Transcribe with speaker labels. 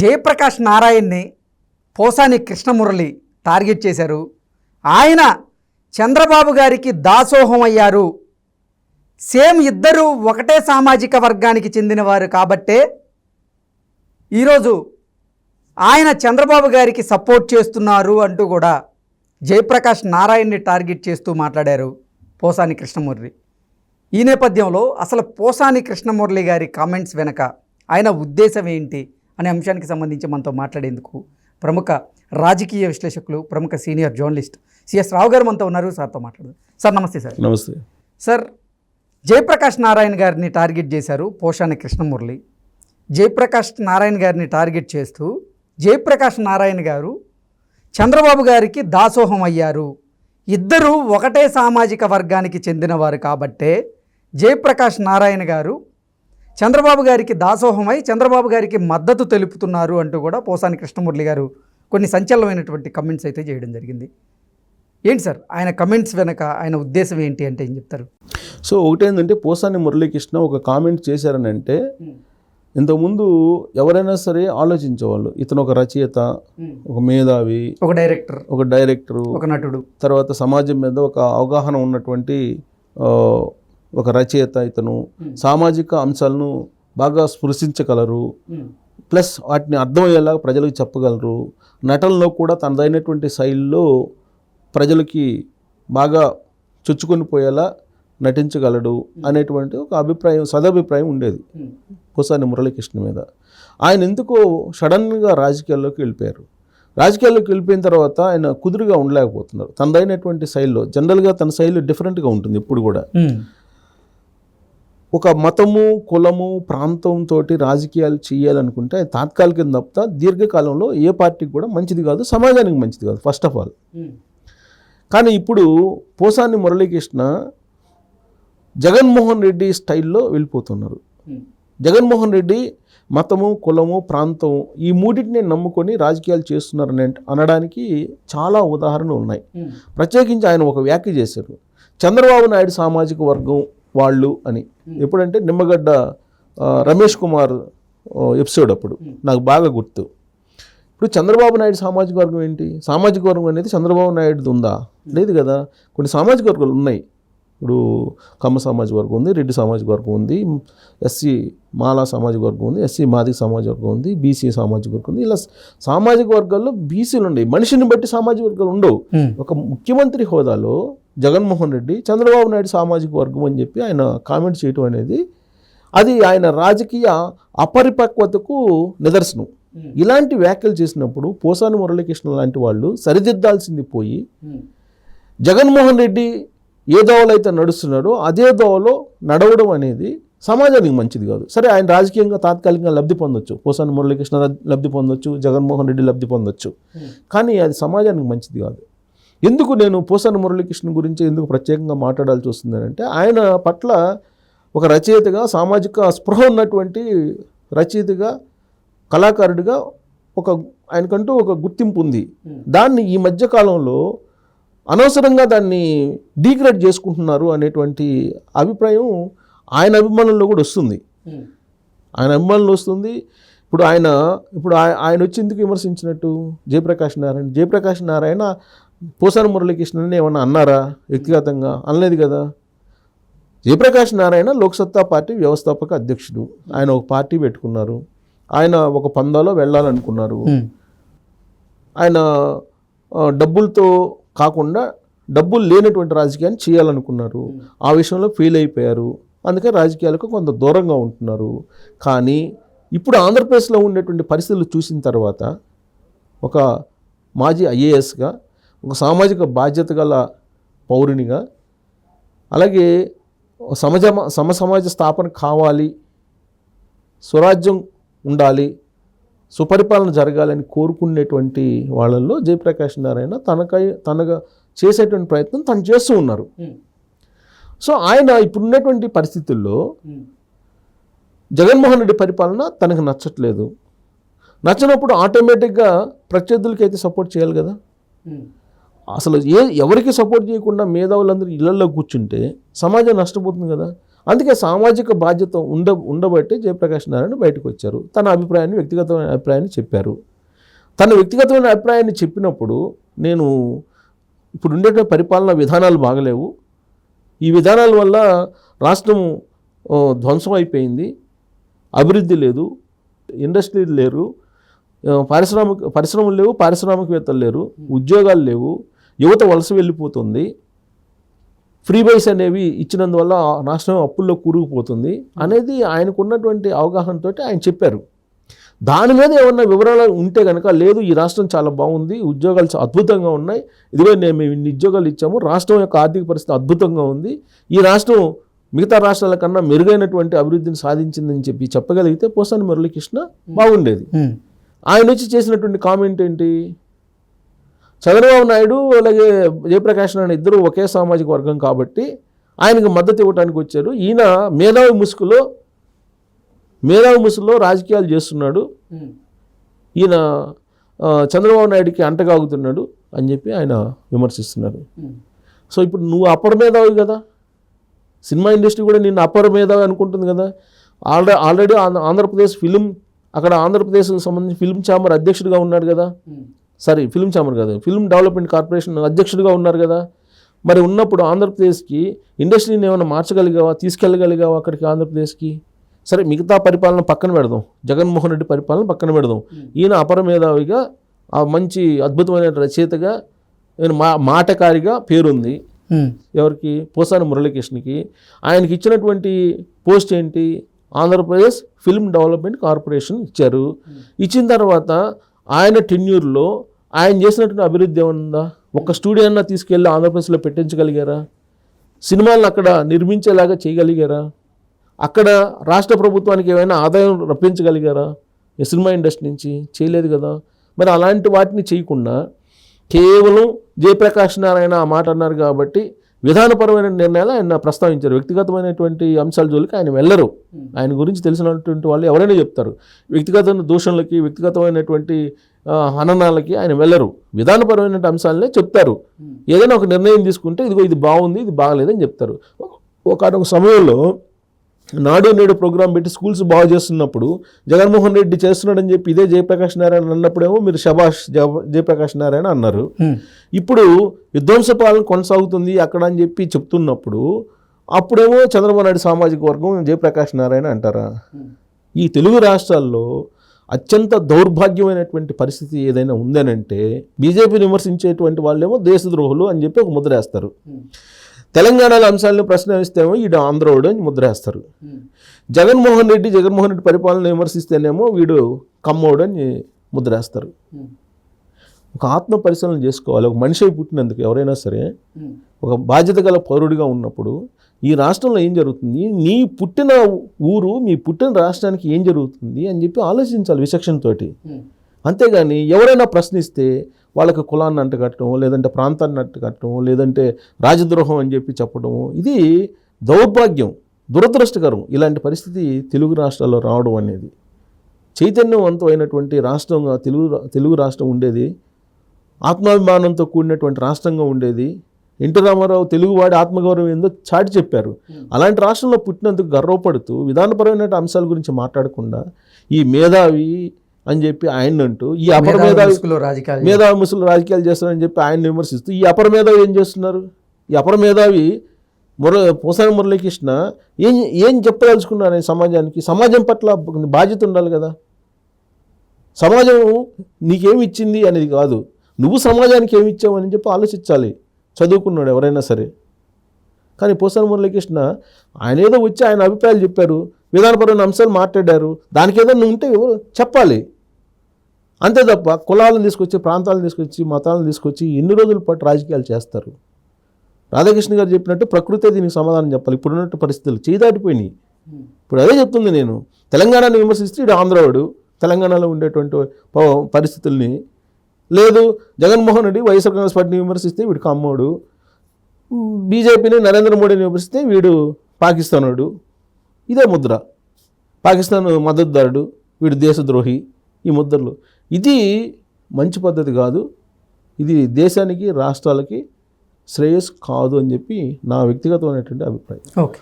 Speaker 1: Jayaprakash నారాయణ్ని Posani Krishna Murali target చేశారు. ఆయన చంద్రబాబు గారికి దాసోహం అయ్యారు. సేమ్ ఇద్దరు ఒకటే సామాజిక వర్గానికి చెందినవారు కాబట్టే ఈరోజు ఆయన చంద్రబాబు గారికి సపోర్ట్ చేస్తున్నారు అంటూ కూడా జయప్రకాష్ నారాయణ్ని టార్గెట్ చేస్తూ మాట్లాడారు పోసాని కృష్ణమురళి. ఈ నేపథ్యంలో అసలు పోసాని కృష్ణమురళి గారి కామెంట్స్ వెనక ఆయన ఉద్దేశం ఏంటి అనే అంశానికి సంబంధించి మనతో మాట్లాడేందుకు ప్రముఖ రాజకీయ విశ్లేషకులు, ప్రముఖ సీనియర్ జర్నలిస్ట్ సిఎస్ రావు గారు మనతో ఉన్నారు. సార్తో మాట్లాడదు. సార్ నమస్తే. సార్
Speaker 2: నమస్తే.
Speaker 1: సార్, జయప్రకాష్ నారాయణ గారిని టార్గెట్ చేశారు పోసాని కృష్ణమురళి. జయప్రకాష్ నారాయణ గారిని టార్గెట్ చేస్తూ జయప్రకాష్ నారాయణ గారు చంద్రబాబు గారికి దాసోహం అయ్యారు. ఇద్దరూ ఒకటే సామాజిక వర్గానికి చెందినవారు కాబట్టే జయప్రకాష్ నారాయణ గారు చంద్రబాబు గారికి దాసోహమై చంద్రబాబు గారికి మద్దతు తెలుపుతున్నారు అంటూ కూడా పోసాని కృష్ణమురళి గారు కొన్ని సంచలనమైనటువంటి కమెంట్స్ అయితే చేయడం జరిగింది. ఏంటి సార్ ఆయన కమెంట్స్ వెనక ఆయన ఉద్దేశం ఏంటి అంటే ఏం చెప్తారు?
Speaker 2: సో ఒకటేంటంటే పోసాని మురళీకృష్ణ ఒక కామెంట్ చేశారని అంటే ఇంతకుముందు ఎవరైనా సరే ఆలోచించేవాళ్ళు, ఇతను ఒక రచయిత, ఒక మేధావి, ఒక డైరెక్టరు, ఒక నటుడు, తర్వాత సమాజం మీద ఒక అవగాహన ఉన్నటువంటి ఒక రచయిత. ఇతను సామాజిక అంశాలను బాగా స్పృశించగలరు, ప్లస్ వాటిని అర్థమయ్యేలాగా ప్రజలకు చెప్పగలరు. నటనలో కూడా తనదైనటువంటి శైలిలో ప్రజలకి బాగా చొచ్చుకొని పోయేలా నటించగలడు అనేటువంటి ఒక అభిప్రాయం, సదభిప్రాయం ఉండేది పోసాని మురళీకృష్ణ మీద. ఆయన ఎందుకో సడన్గా రాజకీయాల్లోకి వెళ్ళిపోయారు. రాజకీయాల్లోకి వెళ్ళిపోయిన తర్వాత ఆయన కుదురుగా ఉండలేకపోతున్నారు తనదైనటువంటి శైలిలో. జనరల్గా తన శైలి డిఫరెంట్గా ఉంటుంది ఎప్పుడు కూడా. ఒక మతము, కులము, ప్రాంతంతో రాజకీయాలు చేయాలనుకుంటే అది తాత్కాలికం తప్ప దీర్ఘకాలంలో ఏ పార్టీకి కూడా మంచిది కాదు, సమాజానికి మంచిది కాదు ఫస్ట్ ఆఫ్ ఆల్. కానీ ఇప్పుడు పోసాని మురళీకృష్ణ జగన్మోహన్ రెడ్డి స్టైల్లో వెళ్ళిపోతున్నారు. జగన్మోహన్ రెడ్డి మతము, కులము, ప్రాంతం ఈ మూడింటిని నమ్ముకొని రాజకీయాలు చేస్తున్నారని అనడానికి చాలా ఉదాహరణలు ఉన్నాయి. ప్రత్యేకించి ఆయన ఒక వ్యాఖ్య చేశారు, చంద్రబాబు నాయుడు సామాజిక వర్గం వాళ్ళు అని. ఎప్పుడంటే నిమ్మగడ్డ రమేష్ కుమార్ ఎపిసోడ్ అప్పుడు నాకు బాగా గుర్తు. ఇప్పుడు చంద్రబాబు నాయుడు సామాజిక వర్గం ఏంటి? సామాజిక వర్గం అనేది చంద్రబాబు నాయుడుది ఉందా? లేదు కదా. కొన్ని సామాజిక వర్గాలు ఉన్నాయి. ఇప్పుడు కమ్మ సామాజిక వర్గం ఉంది, రెడ్డి సామాజిక వర్గం ఉంది, ఎస్సీ మాలా సామాజిక వర్గం ఉంది, ఎస్సీ మాదిక సామాజిక వర్గం ఉంది, బీసీ సామాజిక వర్గం ఉంది. ఇలా సామాజిక వర్గాల్లో బీసీలు ఉన్నాయి. మనిషిని బట్టి సామాజిక వర్గాలు ఉండవు. ఒక ముఖ్యమంత్రి హోదాలో జగన్మోహన్ రెడ్డి చంద్రబాబు నాయుడు సామాజిక వర్గం అని చెప్పి ఆయన కామెంట్ చేయటం అనేది అది ఆయన రాజకీయ అపరిపక్వతకు నిదర్శనం. ఇలాంటి వ్యాఖ్యలు చేసినప్పుడు పోసాని మురళీకృష్ణ లాంటి వాళ్ళు సరిదిద్దాల్సింది పోయి జగన్మోహన్ రెడ్డి ఏ దోవలో అయితే నడుస్తున్నాడో అదే దోవలో నడవడం అనేది సమాజానికి మంచిది కాదు. సరే, ఆయన రాజకీయంగా తాత్కాలికంగా లబ్ధి పొందొచ్చు, పోసాని మురళీకృష్ణ లబ్ధి పొందొచ్చు, జగన్మోహన్ రెడ్డి లబ్ధి పొందొచ్చు, కానీ అది సమాజానికి మంచిది కాదు. ఎందుకు నేను పోసాని మురళీకృష్ణ గురించి ఎందుకు ప్రత్యేకంగా మాట్లాడాల్సి వస్తుందంటే ఆయన పట్ల ఒక రచయితగా, సామాజిక స్పృహ ఉన్నటువంటి రచయితగా, కళాకారుడిగా ఆయనకంటూ ఒక గుర్తింపు ఉంది. దాన్ని ఈ మధ్యకాలంలో అనవసరంగా దాన్ని డీగ్రేడ్ చేసుకుంటున్నారు అనేటువంటి అభిప్రాయం ఆయన అభిమానుల్లో కూడా వస్తుంది. ఇప్పుడు ఆయన వచ్చి ఎందుకు విమర్శించినట్టు? జయప్రకాష్ నారాయణ పోసాని మురళీకృష్ణని ఏమన్నా అన్నారా వ్యక్తిగతంగా? అనలేదు కదా. జయప్రకాష్ నారాయణ లోక్సత్తా పార్టీ వ్యవస్థాపక అధ్యక్షుడు. ఆయన ఒక పార్టీ పెట్టుకున్నారు. ఆయన ఒక పందాలో వెళ్ళాలనుకున్నారు. ఆయన డబ్బులతో కాకుండా డబ్బులు లేనటువంటి రాజకీయాన్ని చేయాలనుకున్నారు. ఆ విషయంలో ఫెయిల్ అయిపోయారు. అందుకే రాజకీయాలకు కొంత దూరంగా ఉంటున్నారు. కానీ ఇప్పుడు ఆంధ్రప్రదేశ్లో ఉండేటువంటి పరిస్థితులు చూసిన తర్వాత ఒక మాజీ ఐఏఎస్గా, ఒక సామాజిక బాధ్యత గల పౌరునిగా, అలాగే సమసమాజ స్థాపన కావాలి, స్వరాజ్యం ఉండాలి, సుపరిపాలన జరగాలని కోరుకునేటువంటి వాళ్ళల్లో జయప్రకాష్ నారాయణ తనగా చేసేటువంటి ప్రయత్నం తను చేస్తూ ఉన్నారు. సో ఆయన ఇప్పుడున్నటువంటి పరిస్థితుల్లో జగన్మోహన్ రెడ్డి పరిపాలన తనకు నచ్చట్లేదు. నచ్చినప్పుడు ఆటోమేటిక్గా ప్రత్యర్థులకి అయితే సపోర్ట్ చేయాలి కదా. అసలు ఎవరికి సపోర్ట్ చేయకుండా మేధావులందరూ ఇళ్లలో కూర్చుంటే సమాజం నష్టపోతుంది కదా. అందుకే సామాజిక బాధ్యత ఉండబట్టి జయప్రకాష్ నారాయణ బయటకు వచ్చారు. తన అభిప్రాయాన్ని, వ్యక్తిగతమైన అభిప్రాయాన్ని చెప్పారు. తన వ్యక్తిగతమైన అభిప్రాయాన్ని చెప్పినప్పుడు నేను ఇప్పుడు ఉండేటువంటి పరిపాలనా విధానాలు బాగలేవు, ఈ విధానాల వల్ల రాష్ట్రం ధ్వంసం అయిపోయింది, అభివృద్ధి లేదు, ఇండస్ట్రీలు లేరు, పరిశ్రమలు లేవు, పారిశ్రామికవేత్తలు లేరు, ఉద్యోగాలు లేవు, యువత వలస వెళ్ళిపోతుంది, ఫ్రీ బైస్ అనేవి ఇచ్చినందువల్ల రాష్ట్రం అప్పుల్లో కూరుకుపోతుంది అనేది ఆయనకున్నటువంటి అవగాహనతో ఆయన చెప్పారు. దాని మీద ఏమన్నా వివరాలు ఉంటే కనుక, లేదు ఈ రాష్ట్రం చాలా బాగుంది, ఉద్యోగాలు అద్భుతంగా ఉన్నాయి, ఇదిగో మేము ఇన్ని ఉద్యోగాలు ఇచ్చాము, రాష్ట్రం యొక్క ఆర్థిక పరిస్థితి అద్భుతంగా ఉంది, ఈ రాష్ట్రం మిగతా రాష్ట్రాల కన్నా మెరుగైనటువంటి అభివృద్ధిని సాధించిందని చెప్పి చెప్పగలిగితే పోసాని మురళీకృష్ణ బాగుండేది. ఆయన వచ్చి చేసినటువంటి కామెంట్ ఏంటి, చంద్రబాబు నాయుడు అలాగే జయప్రకాష్ నారాయణ ఇద్దరు ఒకే సామాజిక వర్గం కాబట్టి ఆయనకు మద్దతు ఇవ్వడానికి వచ్చారు, ఈయన మేధావి ముసుగులో రాజకీయాలు చేస్తున్నాడు, ఈయన చంద్రబాబు నాయుడికి అంటగాగుతున్నాడు అని చెప్పి ఆయన విమర్శిస్తున్నారు. సో ఇప్పుడు నువ్వు అపర మేధావి కదా, సినిమా ఇండస్ట్రీ కూడా నిన్ను అపర మేధావి అనుకుంటుంది కదా. ఆల్రెడీ ఆంధ్రప్రదేశ్ ఆంధ్రప్రదేశ్కి సంబంధించి ఫిల్మ్ ఛాంబర్ అధ్యక్షుడిగా ఉన్నాడు కదా, ఫిల్మ్ ఛాంబర్ కాదు, ఫిల్మ్ డెవలప్మెంట్ కార్పొరేషన్ అధ్యక్షుడిగా ఉన్నారు కదా. మరి ఉన్నప్పుడు ఆంధ్రప్రదేశ్కి ఇండస్ట్రీని ఏమైనా మార్చగలిగావా, తీసుకెళ్ళగలిగావా అక్కడికి ఆంధ్రప్రదేశ్కి? సరే, మిగతా పరిపాలన పక్కన పెడదాం, జగన్మోహన్ రెడ్డి పరిపాలన పక్కన పెడదాం, ఈయన అపర మేధావిగా, ఆ మంచి అద్భుతమైన రచయితగా, మాటకారిగా పేరుంది ఎవరికి, పోసాని మురళీకృష్ణకి. ఆయనకి ఇచ్చినటువంటి పోస్ట్ ఏంటి, ఆంధ్రప్రదేశ్ ఫిల్మ్ డెవలప్మెంట్ కార్పొరేషన్ ఇచ్చారు. ఇచ్చిన తర్వాత ఆయన టెన్యూర్లో ఆయన చేసినటువంటి అభివృద్ధి ఏమన్నా, ఒక స్టూడియో అన్నా తీసుకెళ్ళి ఆంధ్రప్రదేశ్లో పెట్టించగలిగారా? సినిమాలను అక్కడ నిర్మించేలాగా చేయగలిగారా? అక్కడ రాష్ట్ర ప్రభుత్వానికి ఏమైనా ఆదాయం రప్పించగలిగారా ఈ సినిమా ఇండస్ట్రీ నుంచి? చేయలేదు కదా. మరి అలాంటి వాటిని చేయకుండా కేవలం జయప్రకాష్ నారాయణ ఆ మాట అన్నారు కాబట్టి విధానపరమైన నిర్ణయాలు ఆయన ప్రస్తావించారు. వ్యక్తిగతమైనటువంటి అంశాల జోలికి ఆయన వెళ్ళరు. ఆయన గురించి తెలిసినటువంటి వాళ్ళు ఎవరైనా చెప్తారు. వ్యక్తిగత దూషణలకి, వ్యక్తిగతమైనటువంటి హననాలకి ఆయన వెళ్ళరు. విధానపరమైన అంశాలనే చెప్తారు. ఏదైనా ఒక నిర్ణయం తీసుకుంటే ఇదిగో ఇది బాగుంది, ఇది బాగలేదని చెప్తారు. ఒక సమయంలో నాడు నేడు ప్రోగ్రాం పెట్టి స్కూల్స్ బాగు చేస్తున్నప్పుడు జగన్మోహన్ రెడ్డి చేస్తున్నాడని చెప్పి ఇదే జయప్రకాష్ నారాయణ అన్నప్పుడేమో మీరు శభాష్ జయప్రకాష్ నారాయణ అన్నారు. ఇప్పుడు విధ్వంస పాలన కొనసాగుతుంది అక్కడ అని చెప్పి చెప్తున్నప్పుడు అప్పుడేమో చంద్రబాబు నాయుడు సామాజిక వర్గం జయప్రకాష్ నారాయణ అంటారా? ఈ తెలుగు రాష్ట్రాల్లో అత్యంత దౌర్భాగ్యమైనటువంటి పరిస్థితి ఏదైనా ఉందనంటే బీజేపీని విమర్శించేటువంటి వాళ్ళేమో దేశద్రోహులు అని చెప్పి ఒక ముద్ర వేస్తారు. తెలంగాణలో అంశాలను ప్రశ్నిస్తేమో వీడు ఆంధ్రోడు అని ముద్రేస్తారు. జగన్మోహన్ రెడ్డి పరిపాలన విమర్శిస్తేనేమో వీడు కమ్మోడు అని ముద్రేస్తారు. ఒక ఆత్మ పరిశీలన చేసుకోవాలి. ఒక మనిషి పుట్టినందుకు ఎవరైనా సరే ఒక బాధ్యత గల పౌరుడిగా ఉన్నప్పుడు ఈ రాష్ట్రంలో ఏం జరుగుతుంది, నీ పుట్టిన ఊరు, మీ పుట్టిన రాష్ట్రానికి ఏం జరుగుతుంది అని చెప్పి ఆలోచించాలి విచక్షణతోటి. అంతేగాని ఎవరైనా ప్రశ్నిస్తే వాళ్ళకి కులాన్ని అంటగట్టడం, లేదంటే ప్రాంతాన్ని అంటగట్టడం, లేదంటే రాజద్రోహం అని చెప్పి చెప్పడము, ఇది దౌర్భాగ్యం, దురదృష్టకరం. ఇలాంటి పరిస్థితి తెలుగు రాష్ట్రాల్లో రావడం అనేది. చైతన్యవంతమైనటువంటి రాష్ట్రంగా తెలుగు రాష్ట్రం ఉండేది, ఆత్మాభిమానంతో కూడినటువంటి రాష్ట్రంగా ఉండేది. ఎన్టీ రామారావు తెలుగువాడి ఆత్మగౌరవం ఏందో చాటి చెప్పారు. అలాంటి రాష్ట్రంలో పుట్టినందుకు గర్వపడుతూ విధానపరమైన అంశాల గురించి మాట్లాడకుండా ఈ మేధావి అని చెప్పి ఆయన అంటూ, ఈ అపర మేధావి ముసుగులో రాజకీయాలు చేస్తారని చెప్పి ఆయన విమర్శిస్తూ, ఈ అపర మేధావి ఏం చేస్తున్నారు? ఈ అపర మేధావి పోసాని మురళీకృష్ణ ఏం చెప్పదలుచుకున్నారు సమాజానికి? సమాజం పట్ల బాధ్యత ఉండాలి కదా. సమాజం నీకేమి ఇచ్చింది అనేది కాదు, నువ్వు సమాజానికి ఏమి ఇచ్చావు అని చెప్పి ఆలోచించాలి చదువుకున్నాడు ఎవరైనా సరే. కానీ పోసాని మురళీకృష్ణ ఆయన ఏదో వచ్చి ఆయన అభిప్రాయాలు చెప్పారు, విధానపరమైన అంశాలు మాట్లాడారు, దానికి ఏదైనా ఉంటే చెప్పాలి. అంతే తప్ప కులాలను తీసుకొచ్చి, ప్రాంతాలను తీసుకొచ్చి, మతాలను తీసుకొచ్చి ఎన్ని రోజుల పాటు రాజకీయాలు చేస్తారు? రాధాకృష్ణ గారు చెప్పినట్టు ప్రకృతే దీనికి సమాధానం చెప్పాలి. ఇప్పుడున్నట్టు పరిస్థితులు చేదాటిపోయినాయి. ఇప్పుడు అదే చెప్తుంది నేను. తెలంగాణని విమర్శిస్తే ఇటు ఆంధ్రావాడు, తెలంగాణలో ఉండేటువంటి పరిస్థితుల్ని. లేదు, జగన్మోహన్ రెడ్డి వైఎస్ఆర్ కాంగ్రెస్ పార్టీని విమర్శిస్తే వీడు కమ్మోడు, బీజేపీని నరేంద్ర మోడీని విమర్శిస్తే వీడు పాకిస్తానోడు. ఇదే ముద్ర. పాకిస్తాన్ మద్దతుదారుడు, వీడు దేశద్రోహి. ఈ ముద్రలు, ఇది మంచి పద్ధతి కాదు. ఇది దేశానికి, రాష్ట్రాలకి శ్రేయస్సు కాదు అని చెప్పి నా వ్యక్తిగతమైనటువంటి అభిప్రాయం.
Speaker 1: ఓకే.